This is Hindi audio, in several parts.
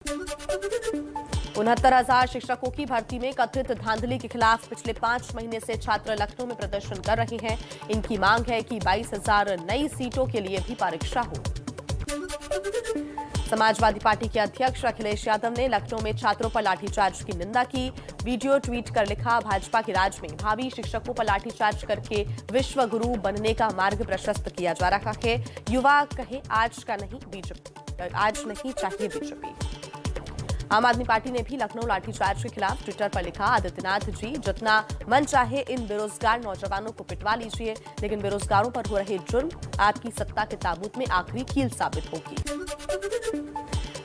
69,000 शिक्षकों की भर्ती में कथित धांधली के खिलाफ पिछले 5 महीने से छात्र लखनऊ में प्रदर्शन कर रहे हैं। इनकी मांग है कि 22,000 नई सीटों के लिए भी परीक्षा हो। समाजवादी पार्टी के अध्यक्ष अखिलेश यादव ने लखनऊ में छात्रों पर लाठीचार्ज की निंदा की। वीडियो ट्वीट कर लिखा, भाजपा के राज में भावी शिक्षकों पर लाठीचार्ज करके विश्व गुरु बनने का मार्ग प्रशस्त किया जा रहा है। युवा कहे आज नहीं चाहिए बीजेपी। आम आदमी पार्टी ने भी लखनऊ लाठीचार्ज के खिलाफ ट्विटर पर लिखा, आदित्यनाथ जी जितना मन चाहे इन बेरोजगार नौजवानों को पिटवा लीजिए, लेकिन बेरोजगारों पर हो रहे जुर्म आपकी सत्ता के ताबूत में आखिरी कील साबित होगी।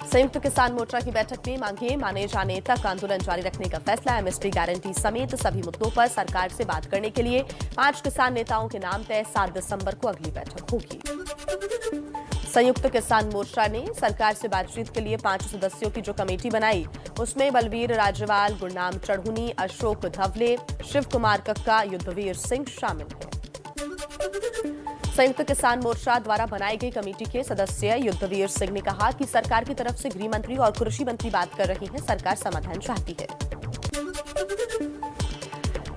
संयुक्त किसान मोर्चा की बैठक में मांगे माने जाने तक आंदोलन जारी रखने का फैसला। एमएसपी गारंटी समेत सभी मुद्दों पर सरकार से बात करने के लिए 5 किसान नेताओं के नाम तय। 7 दिसंबर को अगली बैठक होगी। संयुक्त किसान मोर्चा ने सरकार से बातचीत के लिए 5 सदस्यों की जो कमेटी बनाई, उसमें बलवीर राजवाल, गुरनाम चढ़ुनी, अशोक धवले, शिव कुमार कक्का, युद्धवीर सिंह शामिल हैं। संयुक्त किसान मोर्चा द्वारा बनाई गई कमेटी के सदस्य युद्धवीर सिंह ने कहा कि सरकार की तरफ से गृह मंत्री और कृषि मंत्री बात कर रही हैं, सरकार समाधान चाहती है।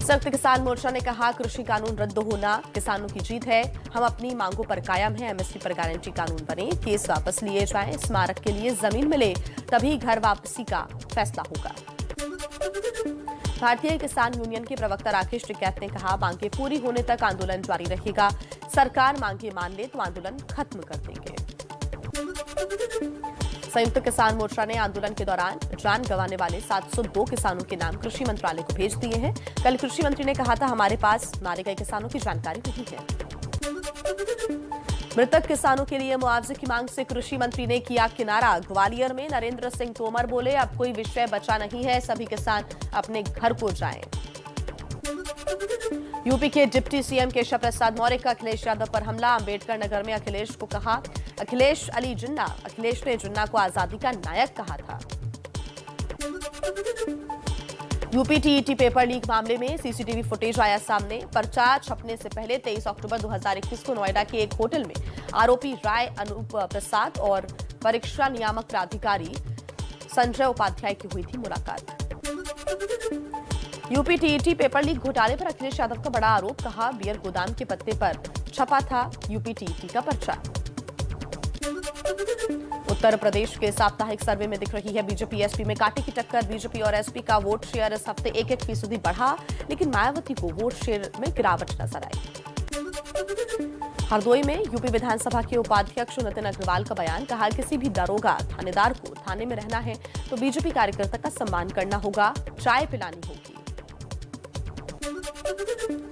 संयुक्त किसान मोर्चा ने कहा, कृषि कानून रद्द होना किसानों की जीत है, हम अपनी मांगों पर कायम हैं। एमएसपी पर गारंटी कानून बने, केस वापस लिए जाएं, स्मारक के लिए जमीन मिले, तभी घर वापसी का फैसला होगा। भारतीय किसान यूनियन के प्रवक्ता राकेश टिकैत ने कहा, मांगे पूरी होने तक आंदोलन जारी रहेगा। सरकार मांगे मान ले तो आंदोलन खत्म कर देंगे। संयुक्त किसान मोर्चा ने आंदोलन के दौरान जान गंवाने वाले 702 किसानों के नाम कृषि मंत्रालय को भेज दिए हैं। कल कृषि मंत्री ने कहा था, हमारे पास मारे गए किसानों की जानकारी नहीं है। मृतक किसानों के लिए मुआवजे की मांग से कृषि मंत्री ने किया किनारा। ग्वालियर में नरेंद्र सिंह तोमर बोले, अब कोई विषय बचा नहीं है, सभी किसान अपने घर को जाएं। यूपी के डिप्टी सीएम केशव प्रसाद मौर्य का अखिलेश यादव पर हमला। अंबेडकर नगर में अखिलेश को कहा अखिलेश अली जिन्ना। अखिलेश ने जिन्ना को आजादी का नायक कहा था। यूपी टीईटी पेपर लीक मामले में सीसीटीवी फुटेज आया सामने। पर्चा छपने से पहले 23 अक्टूबर 2021 को नोएडा के एक होटल में आरोपी राय अनूप प्रसाद और परीक्षा नियामक प्राधिकारी संजय उपाध्याय की हुई थी मुलाकात। यूपी टीईटी पेपर लीक घोटाले पर अखिलेश यादव का बड़ा आरोप, कहा बियर गोदाम के पत्ते पर छपा था यूपी टीईटी का पर्चा। उत्तर प्रदेश के साप्ताहिक सर्वे में दिख रही है बीजेपी एसपी में कांटे की टक्कर। बीजेपी और एसपी का वोट शेयर इस हफ्ते 1-1% बढ़ा, लेकिन मायावती को वोट शेयर में गिरावट नजर आई। हरदोई में यूपी विधानसभा के उपाध्यक्ष नितिन अग्रवाल का बयान, कहा किसी भी दरोगा थानेदार को थाने में रहना है तो बीजेपी कार्यकर्ता का सम्मान करना होगा, चाय पिलानी होगी।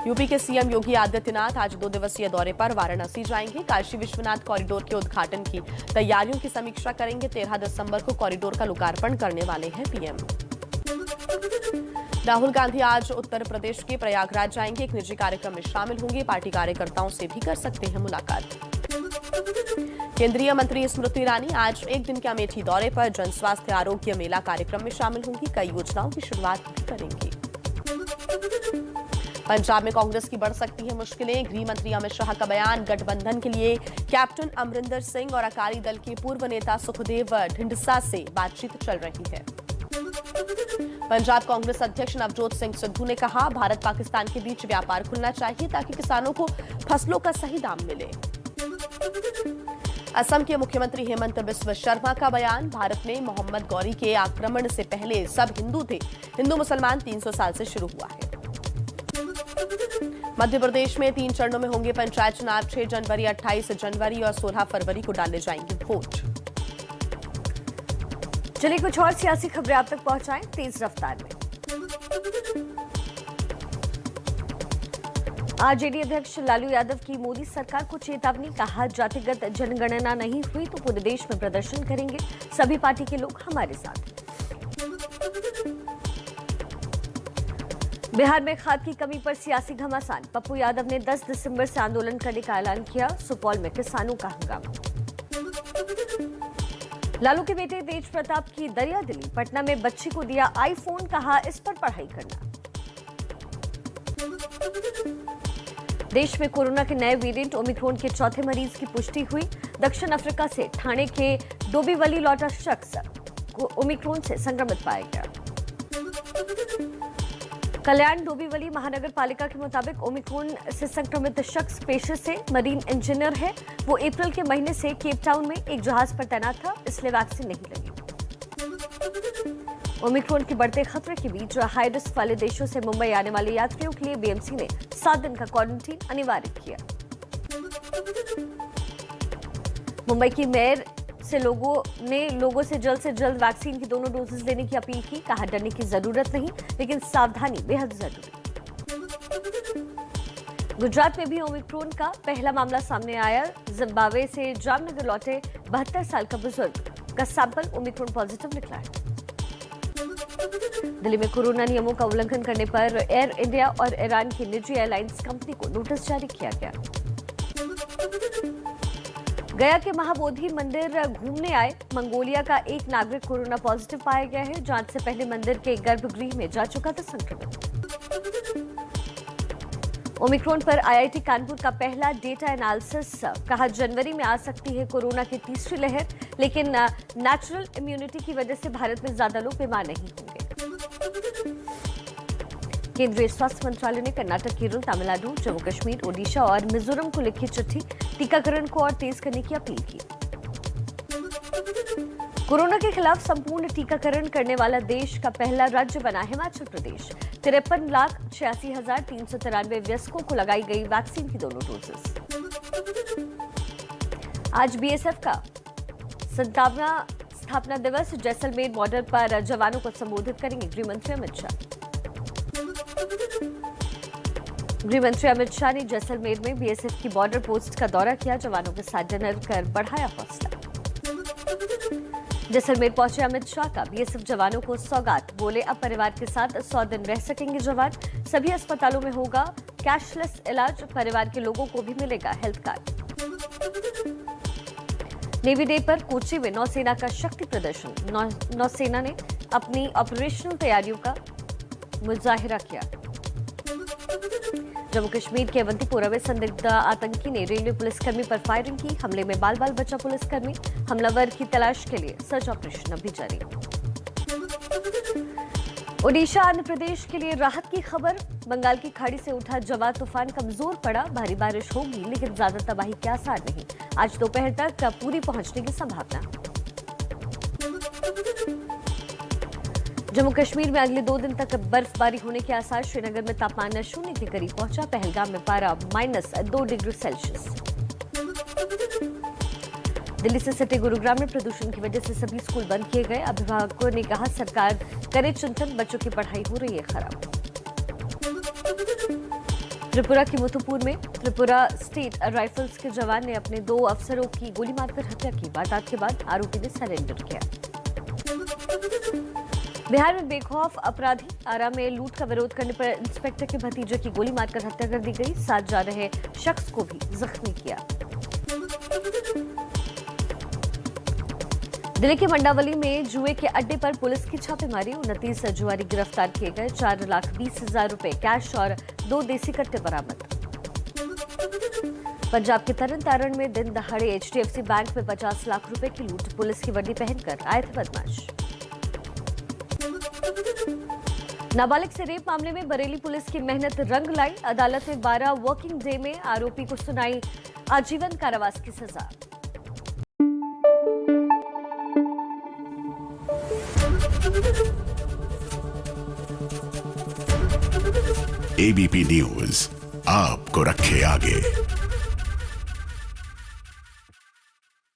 यूपी के सीएम योगी आदित्यनाथ आज 2 दिवसीय दौरे पर वाराणसी जाएंगे। काशी विश्वनाथ कॉरिडोर के उद्घाटन की तैयारियों की समीक्षा करेंगे। 13 दिसंबर को कॉरिडोर का लोकार्पण करने वाले हैं पीएम। राहुल गांधी आज उत्तर प्रदेश के प्रयागराज जाएंगे। एक निजी कार्यक्रम में शामिल होंगे। पार्टी कार्यकर्ताओं से भी कर सकते हैं मुलाकात। केंद्रीय मंत्री स्मृति ईरानी आज एक दिन के अमेठी दौरे पर जन स्वास्थ्य आरोग्य मेला कार्यक्रम में शामिल होंगी। कई योजनाओं की शुरुआत भी करेंगी। पंजाब में कांग्रेस की बढ़ सकती है मुश्किलें। गृह मंत्री अमित शाह का बयान, गठबंधन के लिए कैप्टन अमरिंदर सिंह और अकाली दल के पूर्व नेता सुखदेव ढिंडसा से बातचीत चल रही है। पंजाब कांग्रेस अध्यक्ष नवजोत सिंह सिद्धू ने कहा, भारत पाकिस्तान के बीच व्यापार खुलना चाहिए ताकि किसानों को फसलों का सही दाम मिले। असम के मुख्यमंत्री हेमंत बिस्व शर्मा का बयान, भारत में मोहम्मद गौरी के आक्रमण से पहले सब हिंदू थे, हिंदू मुसलमान 300 साल से शुरू हुआ है। मध्य प्रदेश में 3 चरणों में होंगे पंचायत चुनाव। 6 जनवरी, 28 जनवरी और 16 फरवरी को डाले जाएंगे वोट। चलिए कुछ और सियासी खबरें आप तक पहुंचाएं तेज रफ्तार में। आरजेडी अध्यक्ष लालू यादव की मोदी सरकार को चेतावनी, कहा जातिगत जनगणना नहीं हुई तो पूरे देश में प्रदर्शन करेंगे, सभी पार्टी के लोग हमारे साथ। बिहार में खाद की कमी पर सियासी घमासान, पप्पू यादव ने 10 दिसंबर से आंदोलन करने का ऐलान किया। सुपौल में किसानों का हंगामा। लालू के बेटे तेज प्रताप की दरियादिली, पटना में बच्ची को दिया आईफोन, कहा इस पर पढ़ाई करना। देश में कोरोना के नए वेरिएंट ओमिक्रॉन के चौथे मरीज की पुष्टि हुई। दक्षिण अफ्रीका से ठाणे के डोंबिवली लौटा शख्स ओमिक्रॉन से संक्रमित पाया गया। कल्याण डोंबिवली महानगर पालिका के मुताबिक ओमिक्रॉन से संक्रमित शख्स पेशे से मरीन इंजीनियर है। वो अप्रैल के महीने से केप टाउन में एक जहाज पर तैनात था, इसलिए वैक्सीन नहीं लगी। ओमिक्रॉन के बढ़ते खतरे के बीच हाई रिस्क वाले देशों से मुंबई आने वाले यात्रियों के लिए बीएमसी ने 7 दिन का क्वारंटीन अनिवार्य किया। मुंबई की मेयर से लोगों से जल्द वैक्सीन की दोनों डोजेस लेने की अपील की। कहा डरने की जरूरत नहीं, लेकिन सावधानी बेहद जरूरी। गुजरात में भी ओमिक्रॉन का पहला मामला सामने आया। जिम्बाब्वे से जामनगर लौटे 72 साल का बुजुर्ग का सैंपल ओमिक्रॉन पॉजिटिव निकला है। दिल्ली में कोरोना नियमों का उल्लंघन करने पर एयर इंडिया और ईरान की निजी एयरलाइंस कंपनी को नोटिस जारी किया गया। गया के महाबोधि मंदिर घूमने आए मंगोलिया का एक नागरिक कोरोना पॉजिटिव पाया गया है। जांच से पहले मंदिर के गर्भगृह में जा चुका था संक्रमित। ओमिक्रॉन पर आईआईटी कानपुर का पहला डेटा एनालिसिस। कहा जनवरी में आ सकती है कोरोना की तीसरी लहर, लेकिन नेचुरल इम्यूनिटी की वजह से भारत में ज्यादा लोग बीमार नहीं होंगे। केंद्रीय स्वास्थ्य मंत्रालय ने कर्नाटक, केरल, तमिलनाडु, जम्मू कश्मीर, ओडिशा और मिजोरम को लिखी चिट्ठी टीकाकरण को और तेज करने की अपील की। कोरोना के खिलाफ संपूर्ण टीकाकरण करने वाला देश का पहला राज्य बना हिमाचल प्रदेश। 53,86,393 वयस्कों को लगाई गई वैक्सीन की दोनों डोजेस। आज बीएसएफ का 57वां स्थापना दिवस। जैसलमेर बॉर्डर पर जवानों को संबोधित करेंगे गृह मंत्री अमित शाह। गृह मंत्री अमित शाह ने जैसलमेर में बीएसएफ की बॉर्डर पोस्ट का दौरा किया। जवानों के साथ डिनर कर बढ़ाया हौसला। जैसलमेर पहुंचे अमित शाह का बीएसएफ जवानों को सौगात। बोले अब परिवार के साथ 100 दिन रह सकेंगे जवान। सभी अस्पतालों में होगा कैशलेस इलाज। परिवार के लोगों को भी मिलेगा हेल्थ कार्ड। नेवी डे पर कोच्चि में नौसेना का शक्ति प्रदर्शन। नौसेना ने अपनी ऑपरेशनल तैयारियों का मुजाहिरा किया। जम्मू कश्मीर के अवंतीपोरा में संदिग्ध आतंकी ने रेलवे पुलिसकर्मी पर फायरिंग की। हमले में बाल बाल बचा पुलिसकर्मी। हमलावर की तलाश के लिए सर्च ऑपरेशन अभी जारी। ओडिशा आंध्र प्रदेश के लिए राहत की खबर। बंगाल की खाड़ी से उठा जवा तूफान कमजोर पड़ा। भारी बारिश होगी, लेकिन ज्यादा तबाही के आसार नहीं। आज दोपहर तक पूरी पहुंचने की संभावना। जम्मू कश्मीर में अगले 2 दिन तक बर्फबारी होने के आसार। श्रीनगर में तापमान 0 के करीब पहुंचा। पहलगाम में पारा -2 डिग्री सेल्सियस। दिल्ली से सटे गुरुग्राम में प्रदूषण की वजह से सभी स्कूल बंद किए गए। अभिभावकों ने कहा सरकार करे चिंतन, बच्चों की पढ़ाई हो रही है खराब। त्रिपुरा के मुथुपुर में त्रिपुरा स्टेट राइफल्स के जवान ने अपने 2 अफसरों की गोली मारकर हत्या की। वारदात के बाद आरोपी ने सरेंडर किया। बिहार में बेखौफ अपराधी आरा में लूट का विरोध करने पर इंस्पेक्टर के भतीजे की गोली मारकर हत्या कर दी गई। साथ जा रहे शख्स को भी जख्मी किया। दिल्ली के मंडावली में जुए के अड्डे पर पुलिस की छापेमारी। 29 जुआरी गिरफ्तार किए गए। 4,20,000 रुपए कैश और 2 देसी कट्टे बरामद। पंजाब के तरन तारण में दिन दहाड़े एचडीएफसी बैंक में 50 लाख रुपए की लूट। पुलिस की वर्दी पहनकर आए थे बदमाश। नाबालिग से रेप मामले में बरेली पुलिस की मेहनत रंग लाई। अदालत ने 12 वर्किंग डे में आरोपी को सुनाई आजीवन कारावास की सजा। एबीपी न्यूज आपको रखे आगे।